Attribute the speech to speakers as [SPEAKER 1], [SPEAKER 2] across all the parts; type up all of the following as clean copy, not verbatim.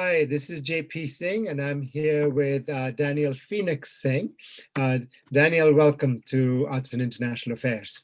[SPEAKER 1] Hi, this is JP Singh, and I'm here with Daniel Phoenix Singh. Daniel, welcome to Arts and International Affairs.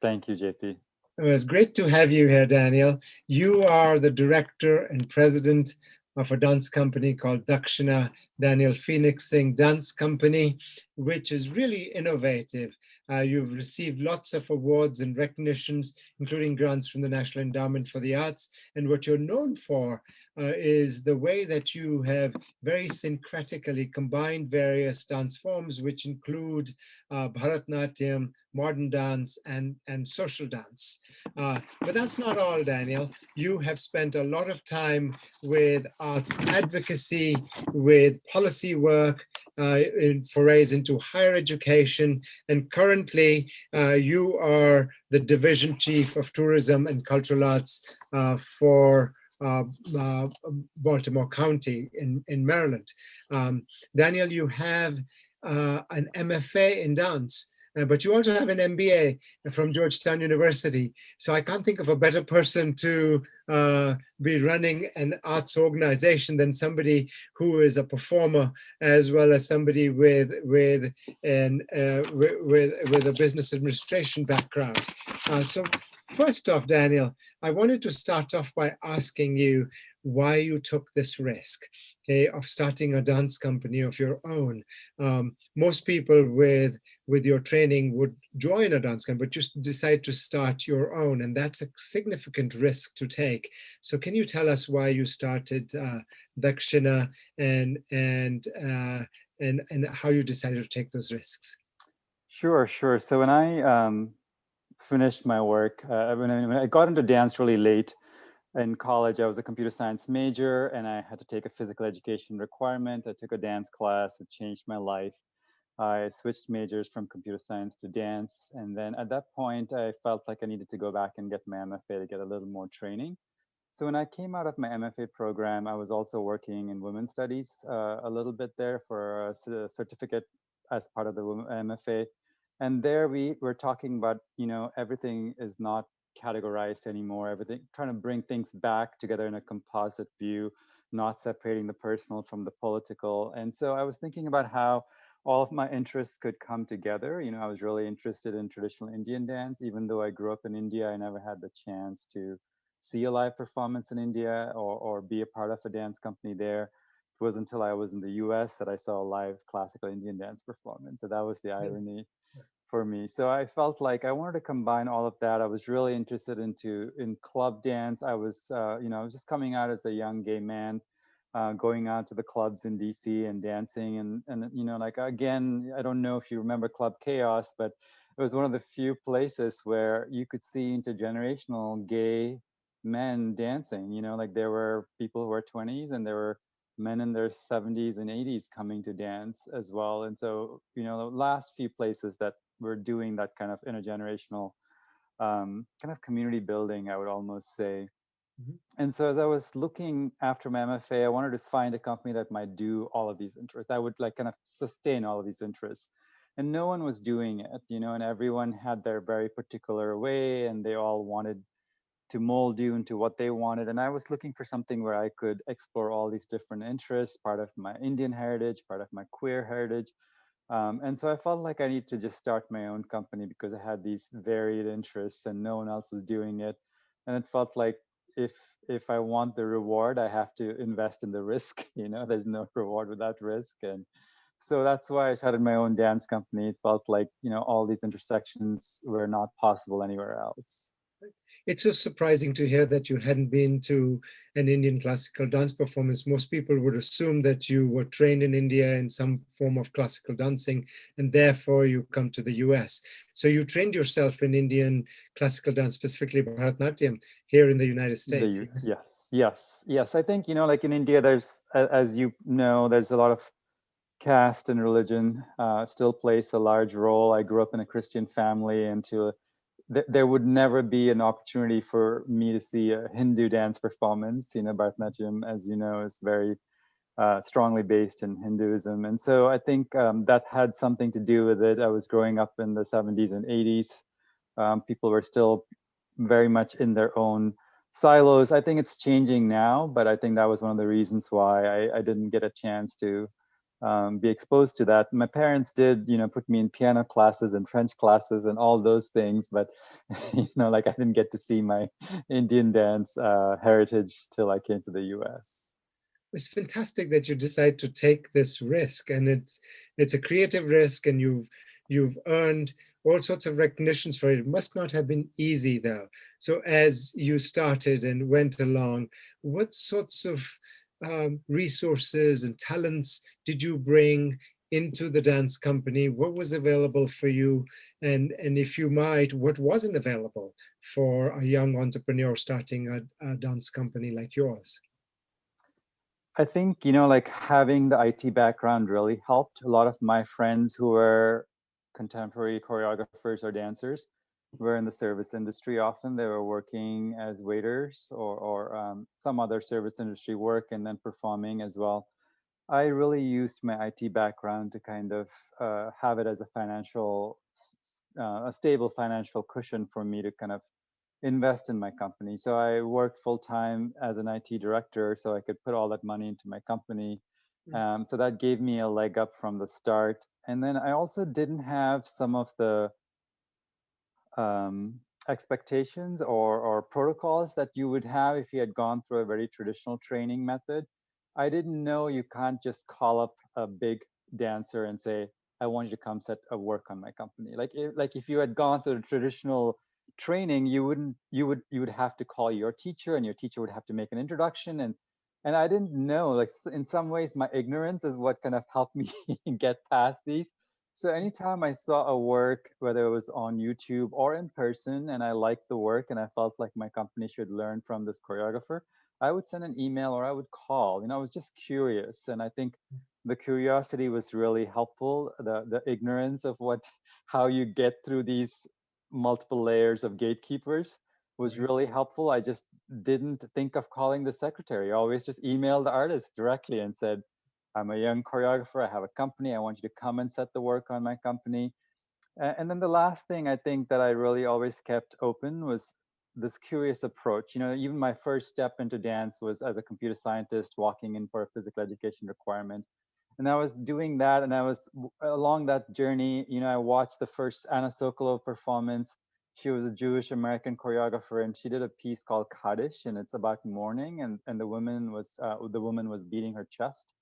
[SPEAKER 2] Thank you, JP.
[SPEAKER 1] It was great to have you here, Daniel. You are the director and president of a dance company called Dakshina Daniel Phoenix Singh Dance Company, which is really innovative. You've received lots of awards and recognitions, including grants from the National Endowment for the Arts. And what you're known for is the way that you have very syncretically combined various dance forms, which include Bharatnatyam, modern dance, and social dance. But that's not all, Daniel. You have spent a lot of time with arts advocacy, with policy work, in forays into higher education, and currently you are the division chief of tourism and cultural arts for Baltimore County in Maryland. Daniel, you have an MFA in dance, but you also have an MBA from Georgetown University. So I can't think of a better person to be running an arts organization than somebody who is a performer, as well as somebody with a business administration background. So first off, Daniel, I wanted to start off by asking you why you took this risk, okay, of starting a dance company of your own. Most people with your training would join a dance company, but just decide to start your own, and that's a significant risk to take. So, can you tell us why you started Dakshina and how you decided to take those risks?
[SPEAKER 2] Sure. So when I finished my work, when I got into dance really late in college, I was a computer science major and I had to take a physical education requirement. I took a dance class. It changed my life. I switched majors from computer science to dance. And then at that point, I felt like I needed to go back and get my MFA to get a little more training. So when I came out of my MFA program, I was also working in women's studies a little bit there for a certificate as part of the MFA. And there we were talking about, everything is not categorized anymore. Everything, trying to bring things back together in a composite view, not separating the personal from the political. And so I was thinking about how all of my interests could come together. I was really interested in traditional Indian dance. Even though I grew up in India, I never had the chance to see a live performance in India or be a part of a dance company there. It was until I was in the US that I saw a live classical Indian dance performance. So that was the irony for me. So I felt like I wanted to combine all of that. I was really interested in club dance. I was I was just coming out as a young gay man, going out to the clubs in DC and dancing and like, again, I don't know if you remember Club Chaos, but it was one of the few places where you could see intergenerational gay men dancing. Like there were people who were 20s and there were men in their 70s and 80s coming to dance as well. And so, the last few places that were doing that kind of intergenerational kind of community building, I would almost say.
[SPEAKER 1] Mhm.
[SPEAKER 2] And so as I was looking after my MFA, I wanted to find a company that might do all of these interests. I would like kind of sustain all of these interests. And no one was doing it, and everyone had their very particular way and they all wanted to mold you into what they wanted. And I was looking for something where I could explore all these different interests, part of my Indian heritage, part of my queer heritage. And so I felt like I needed to just start my own company because I had these varied interests and no one else was doing it. And it felt like if I want the reward, I have to invest in the risk. There's no reward without risk. And so that's why I started my own dance company. It felt like, all these intersections were not possible anywhere else.
[SPEAKER 1] It's so surprising to hear that you hadn't been to an Indian classical dance performance. Most people would assume that you were trained in India in some form of classical dancing, and therefore you come to the US. So you trained yourself in Indian classical dance, specifically Bharatnatyam, here in the United States.
[SPEAKER 2] Yes. I think, like in India, there's, as you know, there's a lot of caste and religion still plays a large role. I grew up in a Christian family, and there would never be an opportunity for me to see a Hindu dance performance. Bharatanatyam, as you know, is very strongly based in Hinduism. And so I think that had something to do with it. I was growing up in the 70s and 80s. People were still very much in their own silos. I think it's changing now, but I think that was one of the reasons why I didn't get a chance to be exposed to that. My parents did, put me in piano classes and French classes and all those things, but like I didn't get to see my Indian dance heritage till I came to the U.S.
[SPEAKER 1] It's fantastic that you decide to take this risk, and it's a creative risk, and you've earned all sorts of recognitions for it. It must not have been easy though. So as you started and went along, what sorts of resources and talents did you bring into the dance company? What was available for you? And if you might, what wasn't available for a young entrepreneur starting a dance company like yours?
[SPEAKER 2] I think, like having the IT background really helped. A lot of my friends who were contemporary choreographers or dancers were in the service industry often. They were working as waiters or some other service industry work and then performing as well. I really used my IT background to kind of have it as a stable financial cushion for me to kind of invest in my company. So I worked full time as an IT director so I could put all that money into my company. So that gave me a leg up from the start. And then I also didn't have some of the um, expectations or protocols that you would have if you had gone through a very traditional training method. I didn't know you can't just call up a big dancer and say, I want you to come set a work on my company. Like if you had gone through the traditional training, you would have to call your teacher and your teacher would have to make an introduction and I didn't know, like in some ways my ignorance is what kind of helped me get past these. So anytime I saw a work, whether it was on YouTube or in person, and I liked the work and I felt like my company should learn from this choreographer, I would send an email or I would call. I was just curious, and I think the curiosity was really helpful. The ignorance of what how you get through these multiple layers of gatekeepers was
[SPEAKER 1] Right.
[SPEAKER 2] really helpful. I just didn't think of calling the secretary. I always just emailed the artist directly and said, I'm a young choreographer. I have a company. I want you to come and set the work on my company. And then the last thing I think that I really always kept open was this curious approach. Even my first step into dance was as a computer scientist walking in for a physical education requirement. And I was doing that, and I was along that journey. I watched the first Anna Sokolov performance. She was a Jewish American choreographer, and she did a piece called Kaddish, and it's about mourning, and the woman was beating her chest.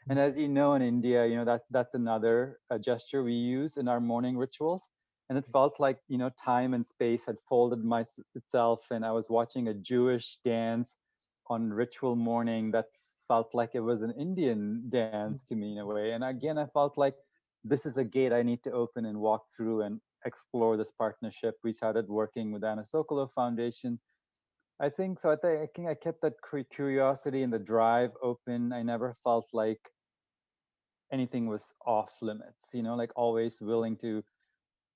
[SPEAKER 2] And as you know, in India, that's another gesture we use in our mourning rituals. And it felt like time and space had folded itself, and I was watching a Jewish dance on ritual mourning that felt like it was an Indian dance to me in a way. And again, I felt like this is a gate I need to open and walk through and explore this partnership. We started working with Anna Sokolov Foundation. I think so. I think I kept that curiosity and the drive open. I never felt like anything was off limits, like always willing to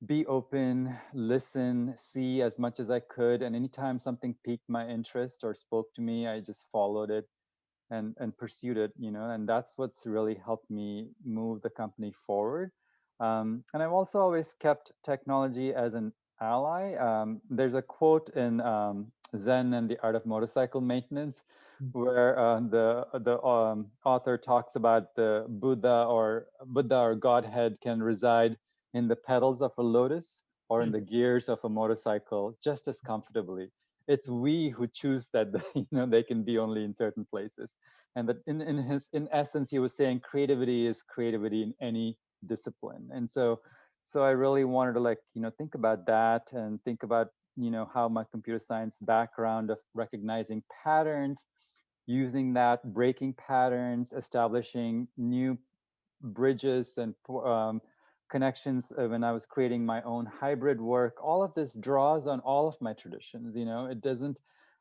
[SPEAKER 2] be open, listen, see as much as I could. And anytime something piqued my interest or spoke to me, I just followed it and pursued it, and that's what's really helped me move the company forward. And I've also always kept technology as an ally. There's a quote in Zen and the Art of Motorcycle Maintenance where the author talks about the Buddha or Godhead can reside in the petals of a lotus or in the gears of a motorcycle just as comfortably. It's we who choose that they can be only in certain places, and that in essence he was saying creativity is creativity in any discipline. And so I really wanted to think about that and think about how my computer science background of recognizing patterns, using that, breaking patterns, establishing new bridges and connections when I was creating my own hybrid work. All of this draws on all of my traditions. It doesn't.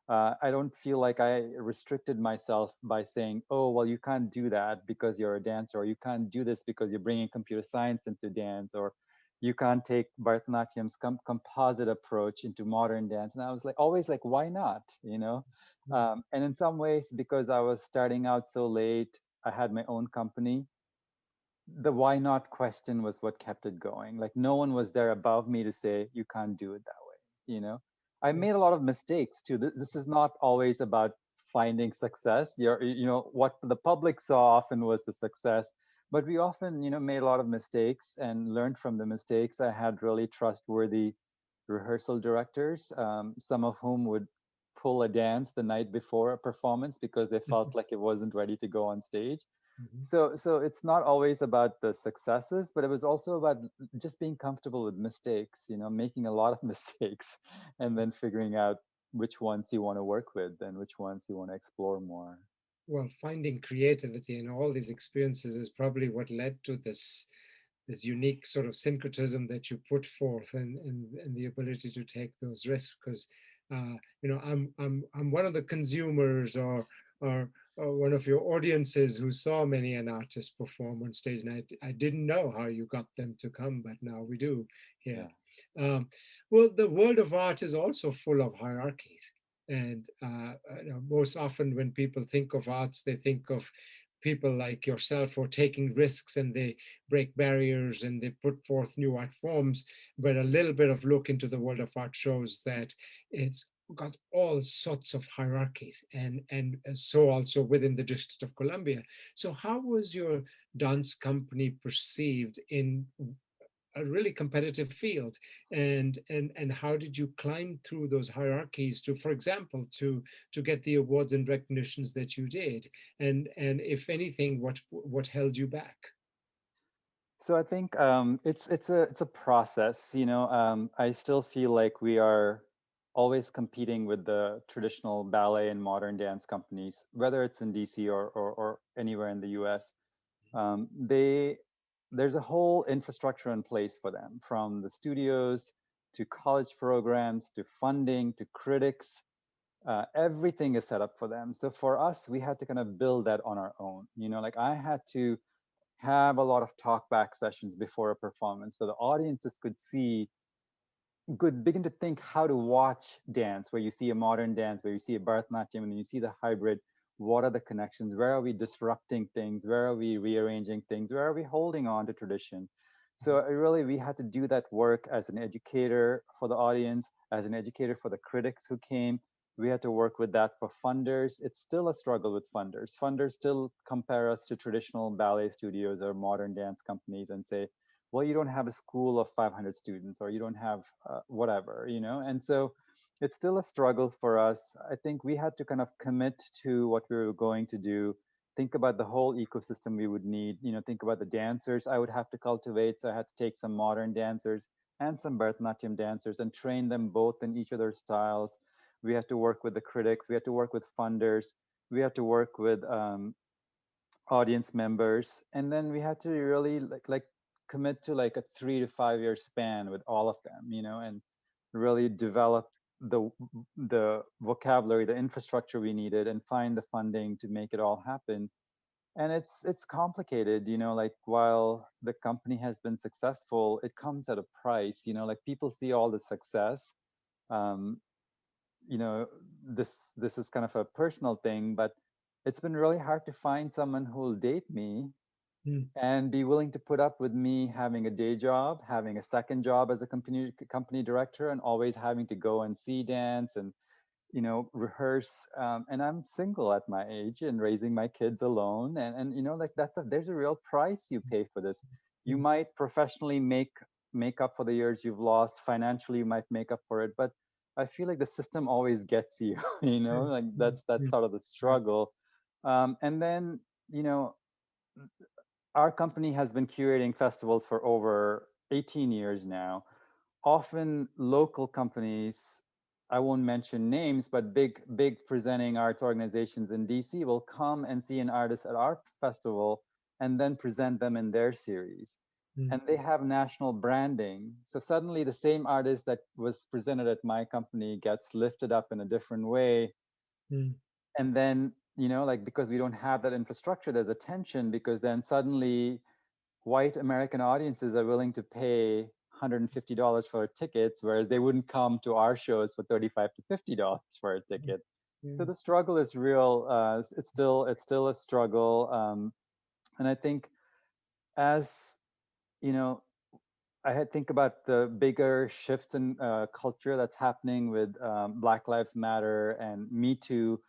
[SPEAKER 2] I don't feel like I restricted myself by saying, "Oh, well, you can't do that because you're a dancer, or you can't do this because you're bringing computer science into dance, or you can't take Bharatanatyam's composite approach into modern dance." And I was like, always like, why not? And in some ways, because I was starting out so late, I had my own company. The why not question was what kept it going. Like no one was there above me to say you can't do it that way. I made a lot of mistakes too. This is not always about finding success. What the public saw often was the success, but we often, made a lot of mistakes and learned from the mistakes. I had really trustworthy rehearsal directors, some of whom would pull a dance the night before a performance because they felt like it wasn't ready to go on stage.
[SPEAKER 1] Mhm.
[SPEAKER 2] So it's not always about the successes, but it was also about just being comfortable with mistakes, making a lot of mistakes and then figuring out which ones you want to work with and which ones you want to explore more.
[SPEAKER 1] Well, finding creativity in all these experiences is probably what led to this unique sort of syncretism that you put forth, and the ability to take those risks. Because I'm one of the consumers, or one of your audiences who saw many an artist perform on stage, and I didn't know how you got them to come, but now we do here.
[SPEAKER 2] Yeah.
[SPEAKER 1] Um, well, the world of art is also full of hierarchies. And most often when people think of arts, they think of people like yourself who are taking risks, and they break barriers and they put forth new art forms. But a little bit of look into the world of art shows that it's got all sorts of hierarchies, and so also within the District of Columbia. So how was your dance company perceived in a really competitive field, and how did you climb through those hierarchies to, for example, to get the awards and recognitions that you did, and if anything, what held you back?
[SPEAKER 2] So I think it's a process. I still feel like we are always competing with the traditional ballet and modern dance companies, whether it's in DC or anywhere in the US. They There's a whole infrastructure in place for them, from the studios to college programs to funding to critics. Everything is set up for them. So for us, we had to kind of build that on our own. Like I had to have a lot of talk back sessions before a performance so the audiences could begin to think how to watch dance, where you see a modern dance, where you see a Bharatanatyam, and you see the hybrid. What are the connections? Where are we disrupting things? Where are we rearranging things? Where are we holding on to tradition? So really, we had to do that work as an educator for the audience, as an educator for the critics who came. We had to work with that for funders. It's still a struggle with funders. Funders still compare us to traditional ballet studios or modern dance companies and say, well, you don't have a school of 500 students, or you don't have whatever, and so it's still a struggle for us. I think we had to kind of commit to what we were going to do, think about the whole ecosystem we would need, think about the dancers I would have to cultivate. So I had to take some modern dancers and some Bharatanatyam dancers and train them both in each of their styles. We had to work with the critics, we had to work with funders, we had to work with audience members, and then we had to really like commit to like a 3 to 5 year span with all of them, and really develop the vocabulary, the infrastructure we needed, and find the funding to make it all happen. And it's complicated, like while the company has been successful, it comes at a price. Like people see all the success. um, you know this is kind of a personal thing, but it's been really hard to find someone who will date me
[SPEAKER 1] Mm,
[SPEAKER 2] and be willing to put up with me having a day job, having a second job as a company director, and always having to go and see dance and rehearse. And I'm single at my age and raising my kids alone, and like there's a real price you pay for this. You
[SPEAKER 1] mm,
[SPEAKER 2] might professionally make up for the years you've lost. Financially, you might make up for it, but I feel like the system always gets you.
[SPEAKER 1] mm,
[SPEAKER 2] Like
[SPEAKER 1] mm,
[SPEAKER 2] that's
[SPEAKER 1] mm,
[SPEAKER 2] sort of the
[SPEAKER 1] right.
[SPEAKER 2] struggle. And then you know our company has been curating festivals for over 18 years now. Often local companies, I won't mention names, but big presenting arts organizations in DC will come and see an artist at our festival and then present them in their series.
[SPEAKER 1] Mm,
[SPEAKER 2] And they have national branding. So suddenly the same artist that was presented at my company gets lifted up in a different way.
[SPEAKER 1] mm,
[SPEAKER 2] And then, like because we don't have that infrastructure, there's a tension, because then suddenly white American audiences are willing to pay $150 for tickets, whereas they wouldn't come to our shows for $35 to $50 for a
[SPEAKER 1] mm,
[SPEAKER 2] ticket. So
[SPEAKER 1] mm,
[SPEAKER 2] the struggle is real. It's still a struggle, and I think as you know, think about the bigger shifts in culture that's happening with Black Lives Matter and Me Too.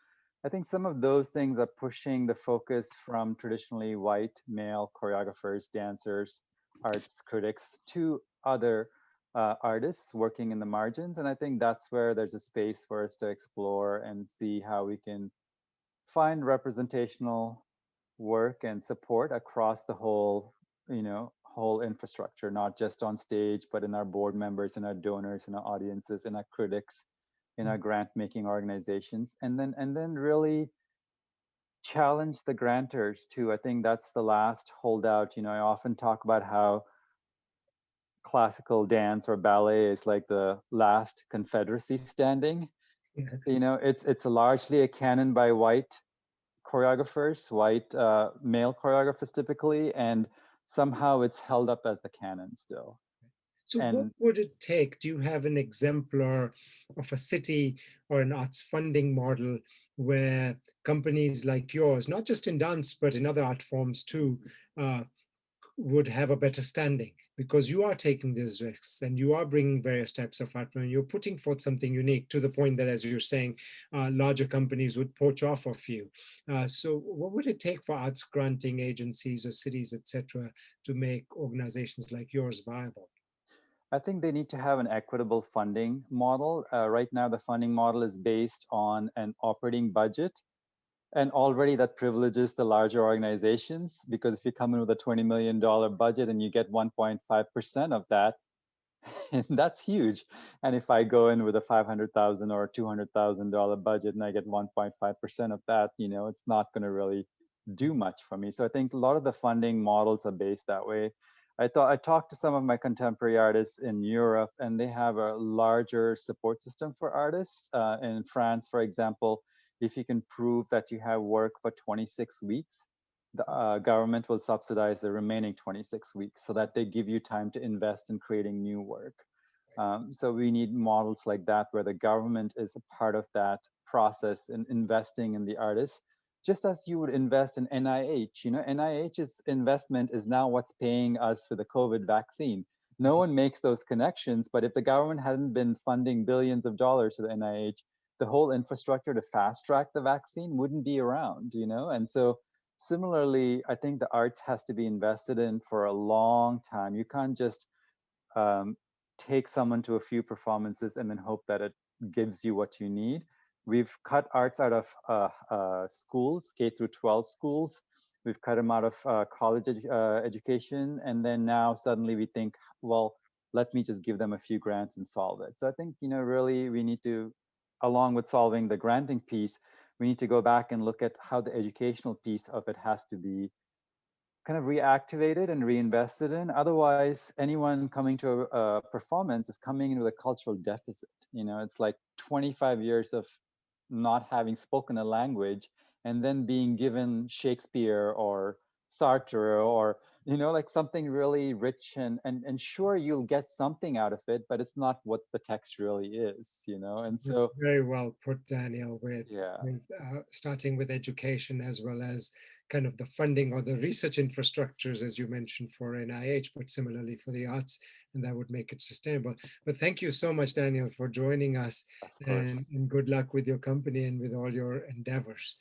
[SPEAKER 2] I think some of those things are pushing the focus from traditionally white male choreographers, dancers, arts critics to other artists working in the margins. And I think that's where there's a space for us to explore and see how we can find representational work and support across the whole, whole infrastructure, not just on stage, but in our board members, in our donors, in our audiences, in our critics, in our grant making organizations, and then really challenge the grantors too. I think that's the last holdout. I often talk about how classical dance or ballet is like the last confederacy standing.
[SPEAKER 1] Yeah.
[SPEAKER 2] It's largely a canon by white choreographers, white male choreographers typically, and somehow it's held up as the canon still.
[SPEAKER 1] So what
[SPEAKER 2] And
[SPEAKER 1] would it take? Do you have an exemplar of a city or an arts funding model where companies like yours, not just in dance, but in other art forms too, uh, would have a better standing because you are taking these risks and you are bringing various types of art and you're putting forth something unique to the point that, as you're saying, larger companies would poach off of you. So what would it take for arts granting agencies or cities, etc., to make organizations like yours viable?
[SPEAKER 2] I think they need to have an equitable funding model. Right now, the funding model is based on an operating budget. And already that privileges the larger organizations because if you come in with a $20 million budget and you get 1.5% of that, that's huge. And if I go in with a 500,000 or $200,000 budget and I get 1.5% of that, it's not going to really do much for me. So I think a lot of the funding models are based that way. I talked to some of my contemporary artists in Europe, and they have a larger support system for artists. In France, for example, if you can prove that you have work for 26 weeks, the government will subsidize the remaining 26 weeks so that they give you time to invest in creating new work. So we need models like that where the government is a part of that process in investing in the artists, just as you would invest in NIH. NIH's investment is now what's paying us for the COVID vaccine. No one makes those connections, but if the government hadn't been funding billions of dollars to the NIH, the whole infrastructure to fast track the vaccine wouldn't be around, And so similarly, I think the arts has to be invested in for a long time. You can't just um, take someone to a few performances and then hope that it gives you what you need. We've cut arts out of schools, K through 12 schools. We've cut them out of college education. And then now suddenly we think, well, let me just give them a few grants and solve it. So I think, really we need to, along with solving the granting piece, we need to go back and look at how the educational piece of it has to be kind of reactivated and reinvested in. Otherwise, anyone coming to a performance is coming in with a cultural deficit. It's like 25 years of not having spoken a language and then being given Shakespeare or Sartre or like something really rich and sure you'll get something out of it, but it's not what the text really is. And
[SPEAKER 1] That's
[SPEAKER 2] so
[SPEAKER 1] very well put, Daniel, with,
[SPEAKER 2] yeah,
[SPEAKER 1] starting with education as well as kind of the funding or the research infrastructures, as you mentioned, for NIH, but similarly for the arts, and that would make it sustainable. But thank you so much, Daniel, for joining us,
[SPEAKER 2] of
[SPEAKER 1] and,
[SPEAKER 2] course.
[SPEAKER 1] and good luck with your company and with all your endeavors.